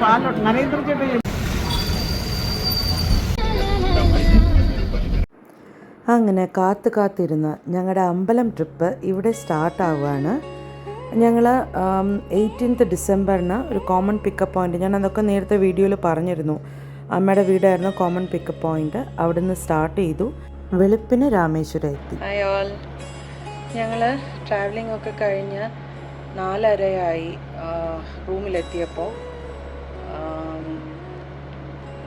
പാലോട്ട് നരേന്ദ്ര ചേട്ടൻ. അങ്ങനെ കാത്തിരുന്ന് ഞങ്ങളുടെ അമ്പലം ട്രിപ്പ് ഇവിടെ സ്റ്റാർട്ടാവുകയാണ്. ഞങ്ങൾ 18 ഡിസംബറിന് ഒരു കോമൺ പിക്കപ്പ് പോയിൻറ്റ്, ഞാൻ അതൊക്കെ നേരത്തെ വീഡിയോയിൽ പറഞ്ഞിരുന്നു. അമ്മയുടെ വീടായിരുന്നു കോമൺ പിക്കപ്പ് പോയിൻറ്റ്. അവിടെ നിന്ന് സ്റ്റാർട്ട് ചെയ്തു. വെളുപ്പിന് രാമേശ്വരം എത്തി. ഹായ് ഓൾ, ഞങ്ങൾ ട്രാവലിംഗ് ഒക്കെ കഴിഞ്ഞ് 4:30 റൂമിലെത്തിയപ്പോൾ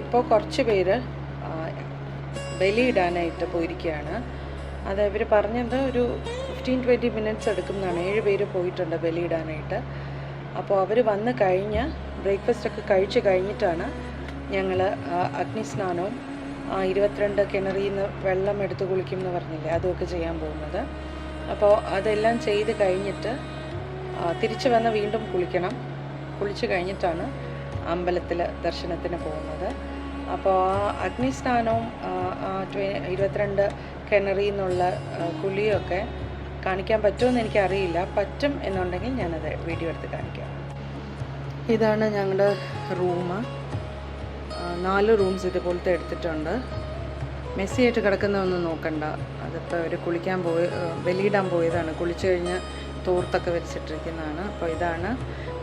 ഇപ്പോൾ കുറച്ച് പേര് ബലിയിടാനായിട്ട് പോയിരിക്കുകയാണ്. അത് ഇവർ പറഞ്ഞത് ഒരു 15-20 മിനിറ്റ്സ് എടുക്കുന്നതാണ്. 7 പേര് പോയിട്ടുണ്ട് ബലിയിടാനായിട്ട്. അപ്പോൾ അവർ വന്ന് കഴിഞ്ഞ് ബ്രേക്ക്ഫാസ്റ്റൊക്കെ കഴിച്ച് കഴിഞ്ഞിട്ടാണ് ഞങ്ങൾ അഗ്നിസ്നാനവും 22 കിണറിൽ നിന്ന് വെള്ളം എടുത്ത് കുളിക്കും എന്ന് പറഞ്ഞില്ലേ, അതുമൊക്കെ ചെയ്യാൻ പോകുന്നത്. അപ്പോൾ അതെല്ലാം ചെയ്ത് കഴിഞ്ഞിട്ട് തിരിച്ച് വന്ന് വീണ്ടും കുളിച്ച് കഴിഞ്ഞിട്ടാണ് അമ്പലത്തിൽ ദർശനത്തിന് പോകുന്നത്. അപ്പോൾ ആ അഗ്നിസ്നാനവും 22 കിണറിൽ നിന്നുള്ള കുളിയൊക്കെ കാണിക്കാൻ പറ്റുമെന്ന് എനിക്കറിയില്ല. പറ്റും എന്നുണ്ടെങ്കിൽ ഞാനത് വീഡിയോ എടുത്ത് കാണിക്കാം. ഇതാണ് ഞങ്ങളുടെ റൂം. 4 റൂംസ് ഇതുപോലത്തെ എടുത്തിട്ടുണ്ട്. മെസ്സിയായിട്ട് കിടക്കുന്നതൊന്നും നോക്കണ്ട. അതിപ്പോൾ അവർ ബലിയിടാൻ പോയതാണ്. കുളിച്ച് കഴിഞ്ഞ് തോർത്തൊക്കെ വെച്ചിട്ടിരിക്കുന്നതാണ്. അപ്പോൾ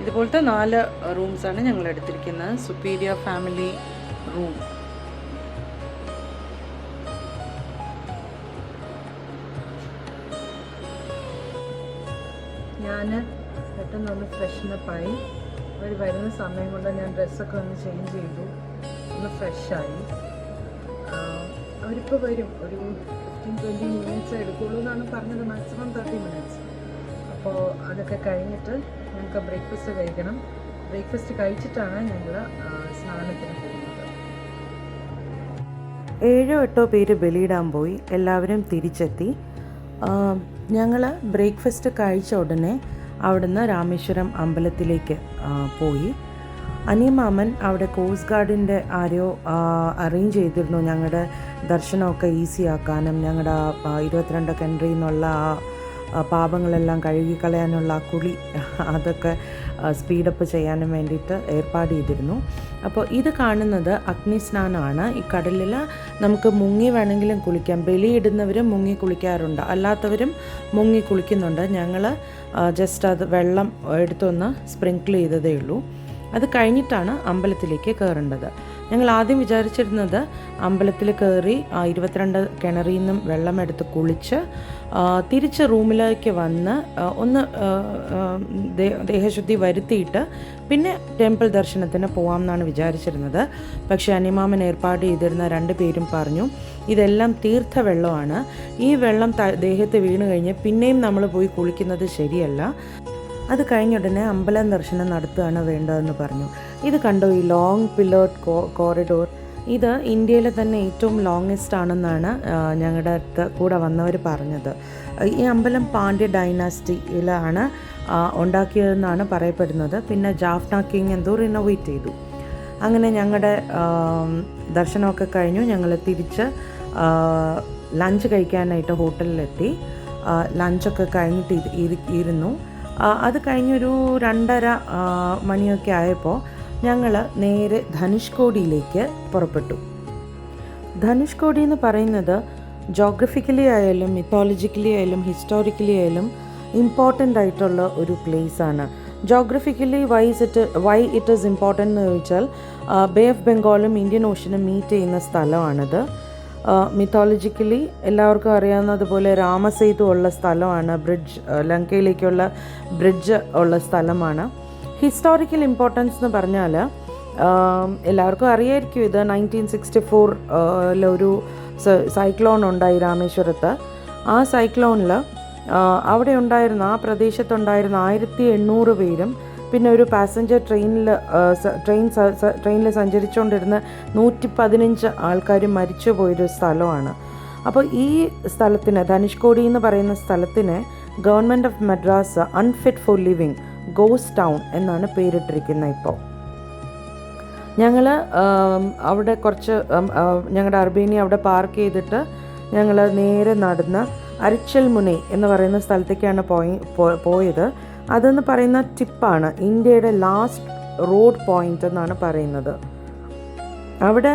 ഇതുപോലത്തെ 4 റൂംസാണ് ഞങ്ങൾ എടുത്തിരിക്കുന്നത്. Superior family room. ഞാൻ പെട്ടെന്നൊന്ന് ഫ്രഷ്നപ്പായി. അവർ വരുന്ന സമയം കൊണ്ട് ഞാൻ ഡ്രസ്സൊക്കെ ഒന്ന് ചേഞ്ച് ചെയ്തു, ഒന്ന് ഫ്രഷായി. അവരിപ്പോൾ വരും. ഒരു 15-20 മിനിറ്റ്സ് എടുക്കുള്ളൂ എന്നാണ് പറഞ്ഞത്, മാക്സിമം 30 മിനിറ്റ്സ്. അപ്പോൾ അതൊക്കെ കഴിഞ്ഞിട്ട് ഞങ്ങൾക്ക് ബ്രേക്ക്ഫാസ്റ്റ് കഴിക്കണം. ബ്രേക്ക്ഫാസ്റ്റ് കഴിച്ചിട്ടാണ് ഞങ്ങൾ സ്നാനത്തിന് പോകുന്നത്. 7-8 പേര് ബലിയിടാൻ പോയി. എല്ലാവരും തിരിച്ചെത്തി. ഞങ്ങൾ ബ്രേക്ക്ഫാസ്റ്റ് കഴിച്ച ഉടനെ അവിടുന്ന് രാമേശ്വരം അമ്പലത്തിലേക്ക് പോയി. അനിയമാമൻ അവിടെ കോസ്റ്റ് ഗാർഡിൻ്റെ ആരോ അറേഞ്ച് ചെയ്തിരുന്നു ഞങ്ങളുടെ ദർശനമൊക്കെ ഈസി ആക്കാനും ഞങ്ങളുടെ 22 കിണറിൽ നിന്നുള്ള പാപങ്ങളെല്ലാം കഴുകിക്കളയാനുള്ള കുളി അതൊക്കെ സ്പീഡപ്പ് ചെയ്യാനും വേണ്ടിയിട്ട് ഏർപ്പാട് ചെയ്തിരുന്നു. അപ്പോൾ ഇത് കാണുന്നത് അഗ്നിസ്നാനമാണ്. ഈ കടലിൽ നമുക്ക് മുങ്ങി വേണമെങ്കിലും കുളിക്കാം. ബലിയിടുന്നവരും മുങ്ങി കുളിക്കാറുണ്ട്, അല്ലാത്തവരും മുങ്ങി കുളിക്കുന്നുണ്ട്. ഞങ്ങൾ ജസ്റ്റ് അത് വെള്ളം എടുത്തൊന്ന് സ്പ്രിങ്കിൾ ചെയ്തതേ ഉള്ളൂ. അത് കഴിഞ്ഞിട്ടാണ് അമ്പലത്തിലേക്ക് കയറേണ്ടത്. ഞങ്ങൾ ആദ്യം വിചാരിച്ചിരുന്നത് അമ്പലത്തിൽ കയറി 22 കിണറിൽ നിന്നും വെള്ളമെടുത്ത് കുളിച്ച് തിരിച്ച് റൂമിലേക്ക് വന്ന് ഒന്ന് ദേഹശുദ്ധി വരുത്തിയിട്ട് പിന്നെ ടെമ്പിൾ ദർശനത്തിന് പോകാമെന്നാണ് വിചാരിച്ചിരുന്നത്. പക്ഷേ അനിമാമൻ ഏർപ്പാട് ചെയ്തിരുന്ന 2 പേരും പറഞ്ഞു ഇതെല്ലാം തീർത്ഥ വെള്ളമാണ്, ഈ വെള്ളം ദേഹത്ത് വീണ് കഴിഞ്ഞ് പിന്നെയും നമ്മൾ പോയി കുളിക്കുന്നത് ശരിയല്ല, അത് കഴിഞ്ഞ ഉടനെ അമ്പലം ദർശനം നടത്തുകയാണ് വേണ്ടതെന്ന് പറഞ്ഞു. ഇത് കണ്ടോ, ഈ ലോങ് പില്ലേർഡ് കോറിഡോർ. ഇത് ഇന്ത്യയിലെ തന്നെ ഏറ്റവും ലോങ്ങസ്റ്റ് ആണെന്നാണ് ഞങ്ങളുടെ അടുത്ത് കൂടെ വന്നവർ പറഞ്ഞത്. ഈ അമ്പലം പാണ്ഡ്യ ഡൈനാസ്റ്റിയിലാണ് ഉണ്ടാക്കിയതെന്നാണ് പറയപ്പെടുന്നത്. പിന്നെ ജാഫ്ന കിങ് എന്തോ റിനോവേറ്റ് ചെയ്തു. അങ്ങനെ ഞങ്ങളുടെ ദർശനമൊക്കെ കഴിഞ്ഞു. ഞങ്ങൾ തിരിച്ച് ലഞ്ച് കഴിക്കാനായിട്ട് ഹോട്ടലിലെത്തി. ലഞ്ചൊക്കെ കഴിഞ്ഞിട്ട് ഇരുന്നു. അത് കഴിഞ്ഞൊരു 2:30 മണിയൊക്കെ ആയപ്പോൾ ഞങ്ങൾ നേരെ ധനുഷ്കോടിയിലേക്ക് പുറപ്പെട്ടു. ധനുഷ്കോടി എന്ന് പറയുന്നത് ജോഗ്രഫിക്കലി ആയാലും മിത്തോളജിക്കലി ആയാലും ഹിസ്റ്റോറിക്കലി ആയാലും ഇമ്പോർട്ടൻ്റ് ആയിട്ടുള്ള ഒരു പ്ലേസാണ്. Geographically why it is important എന്ന് ചോദിച്ചാൽ ബേ ഓഫ് ബംഗാളും ഇന്ത്യൻ ഓഷനും മീറ്റ് ചെയ്യുന്ന സ്ഥലമാണിത്. മിത്തോളജിക്കലി എല്ലാവർക്കും അറിയാവുന്നതുപോലെ രാമസേതു ഉള്ള സ്ഥലമാണ്. ലങ്കയിലേക്കുള്ള ബ്രിഡ്ജ് ഉള്ള സ്ഥലമാണ്. ഹിസ്റ്റോറിക്കൽ ഇമ്പോർട്ടൻസ് എന്ന് പറഞ്ഞാൽ എല്ലാവർക്കും അറിയായിരിക്കും, ഇത് 1964 ഒരു സൈക്ലോൺ ഉണ്ടായി രാമേശ്വരത്ത്. ആ സൈക്ലോണിൽ അവിടെ ഉണ്ടായിരുന്ന ആ പ്രദേശത്തുണ്ടായിരുന്ന 1800 പേരും പിന്നെ ഒരു പാസഞ്ചർ ട്രെയിനിൽ സഞ്ചരിച്ചുകൊണ്ടിരുന്ന 115 ആൾക്കാരും മരിച്ചു പോയൊരു സ്ഥലമാണ്. അപ്പോൾ ഈ സ്ഥലത്തിന്, ധനുഷ്കോടി എന്ന് പറയുന്ന സ്ഥലത്തിന് government of Madras unfit four living ghost town എന്നാണ് പേരിട്ടിരിക്കുന്നത്. ഇപ്പോൾ ഞങ്ങൾ അവിടെ കുറച്ച് ഞങ്ങളുടെ അർബേനി അവിടെ പാർക്ക് ചെയ്തിട്ട് ഞങ്ങൾ നേരെ നടന്ന് അരിച്ചൽ മുനൈ എന്ന് പറയുന്ന സ്ഥലത്തേക്കാണ് പോയത്. അതെന്ന് പറയുന്ന ടിപ്പാണ്, ഇന്ത്യയുടെ ലാസ്റ്റ് റോഡ് പോയിൻ്റ് എന്നാണ് പറയുന്നത്. അവിടെ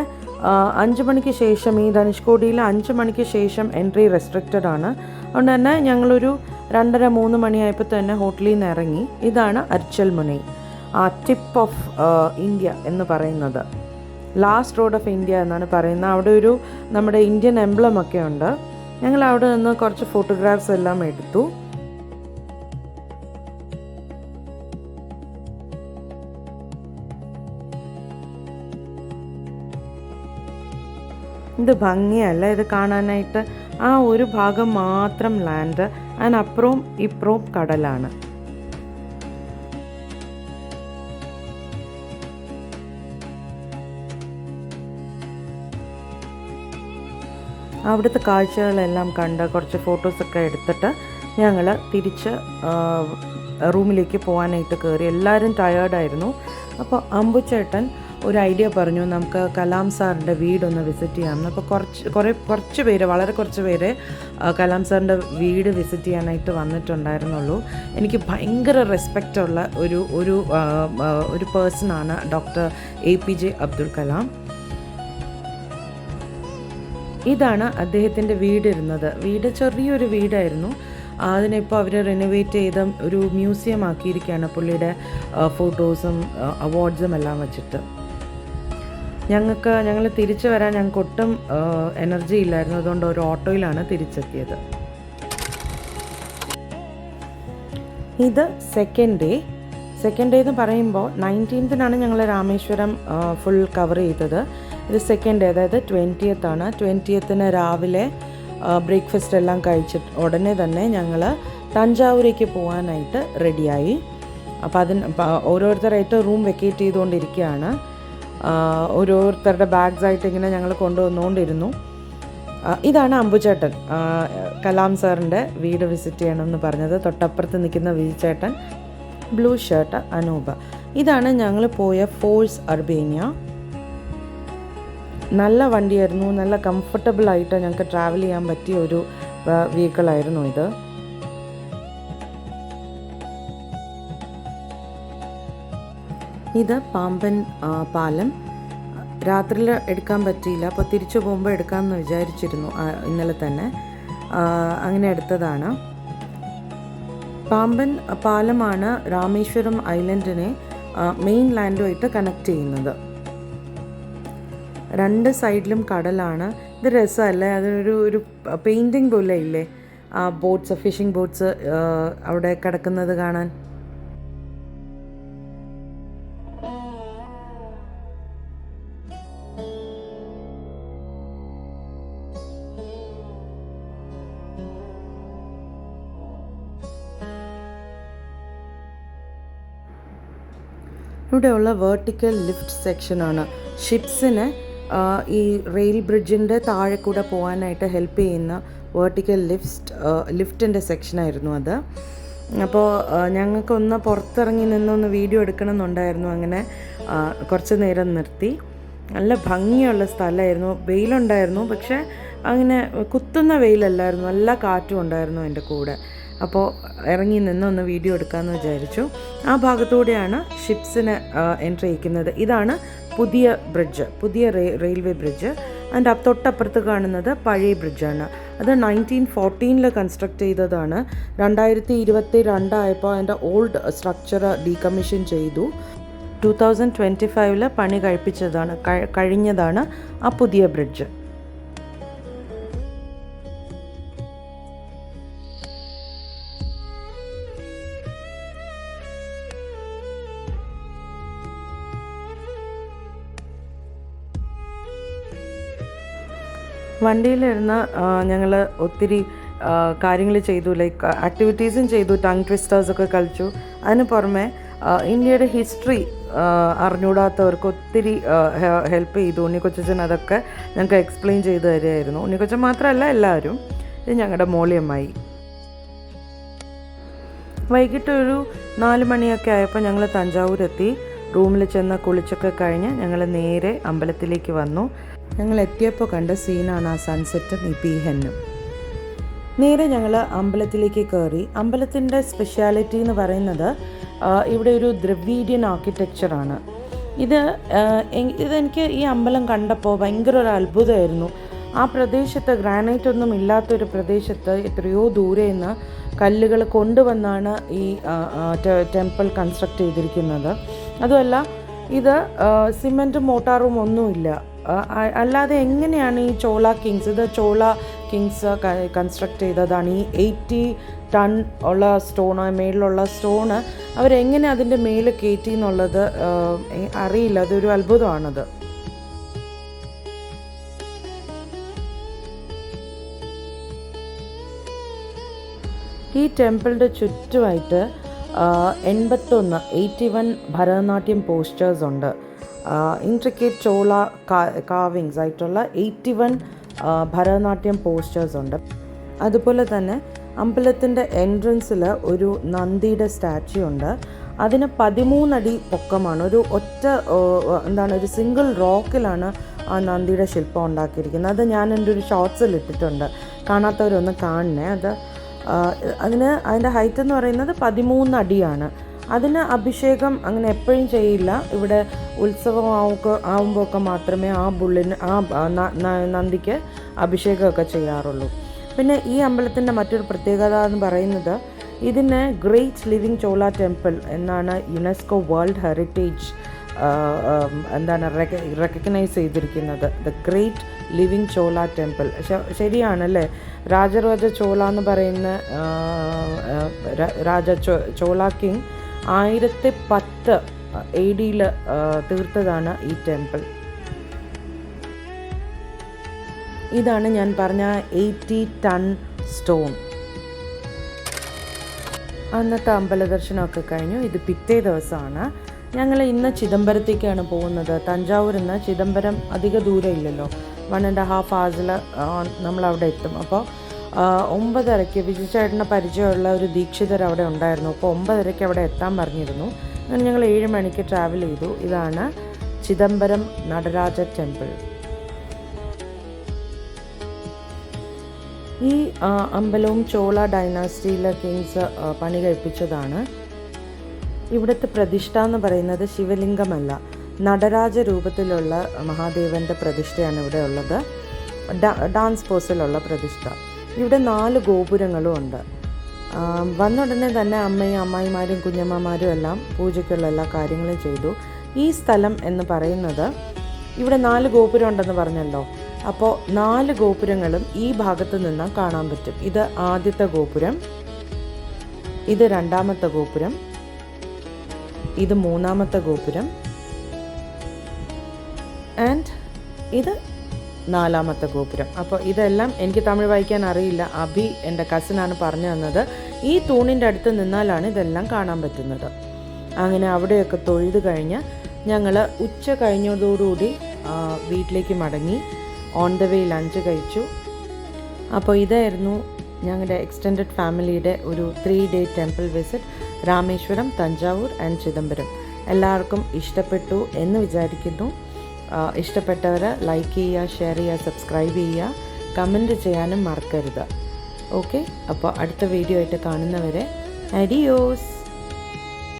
5 മണിക്ക് ശേഷം, ഈ ധനുഷ്കോടിയിൽ 5 മണിക്ക് ശേഷം എൻട്രി റെസ്ട്രിക്റ്റഡ് ആണ്. അതുകൊണ്ട് തന്നെ ഞങ്ങളൊരു 2:30-3 മണിയായപ്പോൾ തന്നെ ഹോട്ടലിൽ നിന്ന് ഇറങ്ങി. ഇതാണ് അർച്ചൽ മുനൈ, ടിപ്പ് ഓഫ് ഇന്ത്യ എന്ന് പറയുന്നത്, ലാസ്റ്റ് റോഡ് ഓഫ് ഇന്ത്യ എന്നാണ് പറയുന്നത്. അവിടെ ഒരു നമ്മുടെ ഇന്ത്യൻ എംബ്ലം ഒക്കെ ഉണ്ട്. ഞങ്ങൾ അവിടെ നിന്ന് കുറച്ച് ഫോട്ടോഗ്രാഫ്സ് എല്ലാം എടുത്തു. ഇത് ഭംഗിയല്ല, ഇത് കാണാനായിട്ട് ആ ഒരു ഭാഗം മാത്രം ലാൻഡ്, അതിനപ്പുറവും ഇപ്പുറവും കടലാണ്. അവിടുത്തെ കാഴ്ചകളെല്ലാം കണ്ട് കുറച്ച് ഫോട്ടോസൊക്കെ എടുത്തിട്ട് ഞങ്ങൾ തിരിച്ച് റൂമിലേക്ക് പോകാനായിട്ട് കയറി. എല്ലാവരും ടയേർഡായിരുന്നു. അപ്പോൾ അമ്പുച്ചേട്ടൻ ഒരു ഐഡിയ പറഞ്ഞു, നമുക്ക് കലാം സാറിൻ്റെ വീടൊന്ന് വിസിറ്റ് ചെയ്യാമെന്ന്. അപ്പോൾ കുറച്ച് പേര്, വളരെ കുറച്ച് പേര് കലാം സാറിൻ്റെ വീട് വിസിറ്റ് ചെയ്യാനായിട്ട് വന്നിട്ടുണ്ടായിരുന്നുള്ളൂ. എനിക്ക് ഭയങ്കര റെസ്പെക്റ്റുള്ള ഒരു പേഴ്സണാണ് ഡോക്ടർ APJ അബ്ദുൽ കലാം. ഇതാണ് അദ്ദേഹത്തിൻ്റെ വീടിരുന്നത്. വീട് ചെറിയൊരു വീടായിരുന്നു. അതിനിപ്പോൾ അവർ റിനോവേറ്റ് ചെയ്ത ഒരു മ്യൂസിയം ആക്കിയിരിക്കുകയാണ്, പുള്ളിയുടെ ഫോട്ടോസും അവാർഡ്സും എല്ലാം വച്ചിട്ട്. ഞങ്ങൾ തിരിച്ചു വരാൻ ഞങ്ങൾക്ക് ഒട്ടും എനർജി ഇല്ലായിരുന്നു. അതുകൊണ്ട് ഒരു ഓട്ടോയിലാണ് തിരിച്ചെത്തിയത്. ഇത് സെക്കൻഡ് ഡേ എന്ന് പറയുമ്പോൾ 19th ഞങ്ങൾ രാമേശ്വരം ഫുൾ കവർ ചെയ്തത്. ഇത് സെക്കൻഡ് ഡേ, അതായത് 20th ആണ്. 20th രാവിലെ ബ്രേക്ക്ഫാസ്റ്റ് എല്ലാം കഴിച്ചിട്ട് ഉടനെ തന്നെ ഞങ്ങൾ തഞ്ചാവൂരേക്ക് പോകാനായിട്ട് റെഡിയായി. അപ്പോൾ ഓരോരുത്തരായിട്ട് റൂം വെക്കേറ്റ് ചെയ്തുകൊണ്ടിരിക്കുകയാണ്. ഓരോരുത്തരുടെ ബാഗ്സായിട്ട് ഇങ്ങനെ ഞങ്ങൾ കൊണ്ടുവന്നുകൊണ്ടിരുന്നു. ഇതാണ് അമ്പുചേട്ടൻ, കലാം സാറിൻ്റെ വീട് വിസിറ്റ് ചെയ്യണമെന്ന് പറഞ്ഞത്. തൊട്ടപ്പുറത്ത് നിൽക്കുന്ന വിജിച്ചേട്ടൻ, ബ്ലൂ ഷർട്ട് അനൂപ. ഇതാണ് ഞങ്ങൾ പോയ ഫോഴ്സ് അർബേനിയ. നല്ല വണ്ടിയായിരുന്നു, നല്ല കംഫർട്ടബിളായിട്ട് ഞങ്ങൾക്ക് ട്രാവൽ ചെയ്യാൻ പറ്റിയ ഒരു വെഹിക്കിളായിരുന്നു ഇത്. ഇത് പാമ്പൻ പാലം. രാത്രിയിൽ എടുക്കാൻ പറ്റിയില്ല, അപ്പോൾ തിരിച്ചു പോകുമ്പോൾ എടുക്കാമെന്ന് വിചാരിച്ചിരുന്നു ഇന്നലെ തന്നെ. അങ്ങനെ എടുത്തതാണ്. പാമ്പൻ പാലമാണ് രാമേശ്വരം ഐലൻഡിനെ മെയിൻ ലാൻഡുമായിട്ട് കണക്ട് ചെയ്യുന്നത്. 2 സൈഡിലും കടലാണ്. ഇത് രസമല്ലേ, അതൊരു പെയിൻറ്റിങ് പോലെ ഇല്ലേ, ബോട്ട്സ്, ഫിഷിംഗ് ബോട്ട്സ് അവിടെ കിടക്കുന്നത് കാണാൻ. ഇവിടെയുള്ള വേർട്ടിക്കൽ ലിഫ്റ്റ് സെക്ഷനാണ്. ഷിപ്സിന് ഈ റെയിൽ ബ്രിഡ്ജിൻ്റെ താഴെ കൂടെ പോകാനായിട്ട് ഹെൽപ്പ് ചെയ്യുന്ന വേർട്ടിക്കൽ ലിഫ്റ്റിൻ്റെ സെക്ഷനായിരുന്നു അത്. അപ്പോൾ ഞങ്ങൾക്കൊന്ന് പുറത്തിറങ്ങി നിന്നൊന്ന് വീഡിയോ എടുക്കണമെന്നുണ്ടായിരുന്നു. അങ്ങനെ കുറച്ച് നേരം നിർത്തി. നല്ല ഭംഗിയുള്ള സ്ഥലമായിരുന്നു. വെയിലുണ്ടായിരുന്നു, പക്ഷേ അങ്ങനെ കുത്തുന്ന വെയിലല്ലായിരുന്നു, നല്ല കാറ്റും ഉണ്ടായിരുന്നു എൻ്റെ കൂടെ. അപ്പോൾ ഇറങ്ങി നിന്നൊന്ന് വീഡിയോ എടുക്കാമെന്ന് വിചാരിച്ചു. ആ ഭാഗത്തൂടെയാണ് ഷിപ്സിന് എൻട്രി ചെയ്യിക്കുന്നത്. ഇതാണ് പുതിയ ബ്രിഡ്ജ്, പുതിയ റെയിൽവേ ബ്രിഡ്ജ്. അതിൻ്റെ തൊട്ടപ്പുറത്ത് കാണുന്നത് പഴയ ബ്രിഡ്ജാണ്. അത് 1914 കൺസ്ട്രക്ട് ചെയ്തതാണ്. 2022 ആയപ്പോൾ അതിൻ്റെ ഓൾഡ് സ്ട്രക്ചർ ഡീകമ്മീഷൻ ചെയ്തു. 2025 പണി കഴിഞ്ഞതാണ് ആ പുതിയ ബ്രിഡ്ജ്. വണ്ടിയിലിരുന്ന് ഞങ്ങൾ ഒത്തിരി കാര്യങ്ങൾ ചെയ്തു. ലൈക്ക് ആക്ടിവിറ്റീസും ചെയ്തു, ടങ് ട്വിസ്റ്റേഴ്സൊക്കെ കളിച്ചു. അതിന് പുറമെ ഇന്ത്യയുടെ ഹിസ്റ്ററി അറിഞ്ഞുകൂടാത്തവർക്ക് ഒത്തിരി ഹെൽപ്പ് ചെയ്തു. ഉണ്ണിക്കൊച്ചൻ അതൊക്കെ ഞങ്ങൾക്ക് എക്സ്പ്ലെയിൻ ചെയ്ത് തരുമായിരുന്നു. ഉണ്ണിക്കൊച്ചൻ മാത്രമല്ല, എല്ലാവരും. ഇത് ഞങ്ങളുടെ മോളിയമ്മായി. വൈകിട്ട് ഒരു 4 മണിയൊക്കെ ആയപ്പോൾ ഞങ്ങൾ തഞ്ചാവൂരെത്തി. റൂമിൽ ചെന്ന് കുളിച്ചൊക്കെ കഴിഞ്ഞ് ഞങ്ങൾ നേരെ അമ്പലത്തിലേക്ക് വന്നു. ഞങ്ങൾ എത്തിയപ്പോൾ കണ്ട സീനാണ് ആ സൺസെറ്റും ഈ പീഹന്നും. നേരെ ഞങ്ങൾ അമ്പലത്തിലേക്ക് കയറി. അമ്പലത്തിൻ്റെ സ്പെഷ്യാലിറ്റി എന്ന് പറയുന്നത് ഇവിടെ ഒരു ദ്രവീഡിയൻ ആർക്കിടെക്ചറാണ്. ഇതെനിക്ക് ഈ അമ്പലം കണ്ടപ്പോൾ ഭയങ്കര ഒരു അത്ഭുതമായിരുന്നു. ആ പ്രദേശത്ത് ഗ്രാനൈറ്റ് ഒന്നും ഇല്ലാത്തൊരു പ്രദേശത്ത് എത്രയോ ദൂരെ നിന്ന് കല്ലുകൾ കൊണ്ടുവന്നാണ് ഈ ടെമ്പിൾ കൺസ്ട്രക്റ്റ് ചെയ്തിരിക്കുന്നത്. അതുമല്ല ഇത് സിമെൻറ്റും മോട്ടാറും ഒന്നുമില്ല. അല്ലാതെ എങ്ങനെയാണ് ഈ ചോള കിങ്സ്, ഇത് ചോള കിങ്സ് കൺസ്ട്രക്റ്റ് ചെയ്തതാണ്. ഈ 80 ടൺ ഉള്ള സ്റ്റോണ്, മേളിലുള്ള സ്റ്റോണ് അവരെങ്ങനെ അതിൻ്റെ മേലെ കയറ്റി എന്നുള്ളത് അറിയില്ല. അതൊരു അത്ഭുതമാണത്. ഈ ടെമ്പിളിൻ്റെ ചുറ്റുമായിട്ട് 81 ഭരതനാട്യം പോസ്റ്റേഴ്സ് ഉണ്ട്. ഇൻട്രിക്കേറ്റ് ചോള കാവിങ്സ് ആയിട്ടുള്ള 81 ഭരതനാട്യം പോസ്റ്റേഴ്സ് ഉണ്ട്. അതുപോലെ തന്നെ അമ്പലത്തിൻ്റെ എൻട്രൻസിൽ ഒരു നന്ദിയുടെ സ്റ്റാച്യു ഉണ്ട്. അതിന് 13 അടി പൊക്കമാണ്. ഒരു സിംഗിൾ റോക്കിലാണ് ആ നന്ദിയുടെ ശില്പം ഉണ്ടാക്കിയിരിക്കുന്നത്. അത് ഞാൻ എൻ്റെ ഒരു ഷോർട്സിൽ ഇട്ടിട്ടുണ്ട്, കാണാത്തവരൊന്ന് കാണണേ. അതിൻ്റെ ഹൈറ്റ് എന്ന് പറയുന്നത് 13 അടിയാണ്. അതിന് അഭിഷേകം അങ്ങനെ എപ്പോഴും ചെയ്യില്ല. ഇവിടെ ഉത്സവം ആവുമ്പോൾ ഒക്കെ മാത്രമേ നന്ദിക്ക് അഭിഷേകമൊക്കെ ചെയ്യാറുള്ളൂ. പിന്നെ ഈ അമ്പലത്തിൻ്റെ മറ്റൊരു പ്രത്യേകത എന്ന് പറയുന്നത് ഇതിനെ ഗ്രേറ്റ് ലിവിങ് ചോള ടെമ്പിൾ എന്നാണ് യുനെസ്കോ വേൾഡ് ഹെറിറ്റേജ് റെക്കഗ്നൈസ് ചെയ്തിരിക്കുന്നത്. The great living Chola temple. ശരിയാണല്ലേ? രാജരാജ ചോള എന്ന് പറയുന്ന ചോള കിങ് 1010 AD തീർത്തതാണ് ഈ ടെമ്പിൾ. ഇതാണ് ഞാൻ പറഞ്ഞ 80 ടൺ സ്റ്റോൺ. അന്നത്തെ അമ്പല ദർശനമൊക്കെ കഴിഞ്ഞു. ഇത് പിറ്റേ ദിവസമാണ്. ഞങ്ങൾ ഇന്ന് ചിദംബരത്തേക്കാണ് പോകുന്നത്. തഞ്ചാവൂരിൽ നിന്ന് ചിദംബരം അധിക ദൂരം ഇല്ലല്ലോ, 1.5 hours നമ്മളവിടെ എത്തും. അപ്പോൾ 9:30 വിജയചേട്ടന് പരിചയമുള്ള ഒരു ദീക്ഷിതർ അവിടെ ഉണ്ടായിരുന്നു. അപ്പോൾ 9:30 അവിടെ എത്താൻ പറഞ്ഞിരുന്നു. അങ്ങനെ ഞങ്ങൾ 7 മണിക്ക് ട്രാവൽ ചെയ്തു. ഇതാണ് ചിദംബരം നടരാജ ടെമ്പിൾ. ഈ അമ്പലവും ചോള ഡൈനാസ്റ്റിയിലെ കിങ്സ് പണി കഴിപ്പിച്ചതാണ്. ഇവിടുത്തെ പ്രതിഷ്ഠ എന്ന് പറയുന്നത് ശിവലിംഗമല്ല, നടരാജ രൂപത്തിലുള്ള മഹാദേവൻ്റെ പ്രതിഷ്ഠയാണ് ഇവിടെ ഉള്ളത്. ഡാൻസ് പോസിലുള്ള പ്രതിഷ്ഠ. ഇവിടെ 4 ഗോപുരങ്ങളും ഉണ്ട്. വന്ന ഉടനെ തന്നെ അമ്മയും അമ്മായിമാരും കുഞ്ഞമ്മമാരും എല്ലാം പൂജയ്ക്കുള്ള എല്ലാ കാര്യങ്ങളും ചെയ്തു. ഈ സ്ഥലം എന്ന് പറയുന്നത് ഇവിടെ 4 ഗോപുരം ഉണ്ടെന്ന് പറഞ്ഞല്ലോ. അപ്പോൾ 4 ഗോപുരങ്ങളും ഈ ഭാഗത്ത് നിന്ന് കാണാൻ പറ്റും. ഇത് ആദ്യത്തെ ഗോപുരം, ഇത് 2ാമത്തെ ഗോപുരം, ഇത് 3ാമത്തെ ഗോപുരം, ആൻഡ് ഇത് 4ാമത്തെ ഗോപുരം. അപ്പോൾ ഇതെല്ലാം എനിക്ക് തമിഴ് വായിക്കാൻ അറിയില്ല. അഭി എൻ്റെ കസിനാണ് പറഞ്ഞു തന്നത്. ഈ തൂണിൻ്റെ അടുത്ത് നിന്നാലാണ് ഇതെല്ലാം കാണാൻ പറ്റുന്നത്. അങ്ങനെ അവിടെയൊക്കെ തൊഴുത് കഴിഞ്ഞ് ഞങ്ങൾ ഉച്ച കഴിഞ്ഞതോടുകൂടി വീട്ടിലേക്ക് മടങ്ങി. ഓൺ ദ വേ ലഞ്ച് കഴിച്ചു. അപ്പോൾ ഇതായിരുന്നു ഞങ്ങളുടെ എക്സ്റ്റെൻഡഡ് ഫാമിലിയുടെ ഒരു 3-day temple visit Rameswaram, Thanjavur and Chidambaram. എല്ലാവർക്കും ഇഷ്ടപ്പെട്ടു എന്ന് വിചാരിക്കുന്നു. ഇഷ്ടപ്പെട്ടവർ ലൈക്ക് ചെയ്യുക, ഷെയർ ചെയ്യുക, സബ്സ്ക്രൈബ് ചെയ്യുക, കമൻറ്റ് ചെയ്യാനും മറക്കരുത്. ഓക്കെ, അപ്പോൾ അടുത്ത വീഡിയോ ആയിട്ട് കാണുന്നവരെ അഡിയോസ്.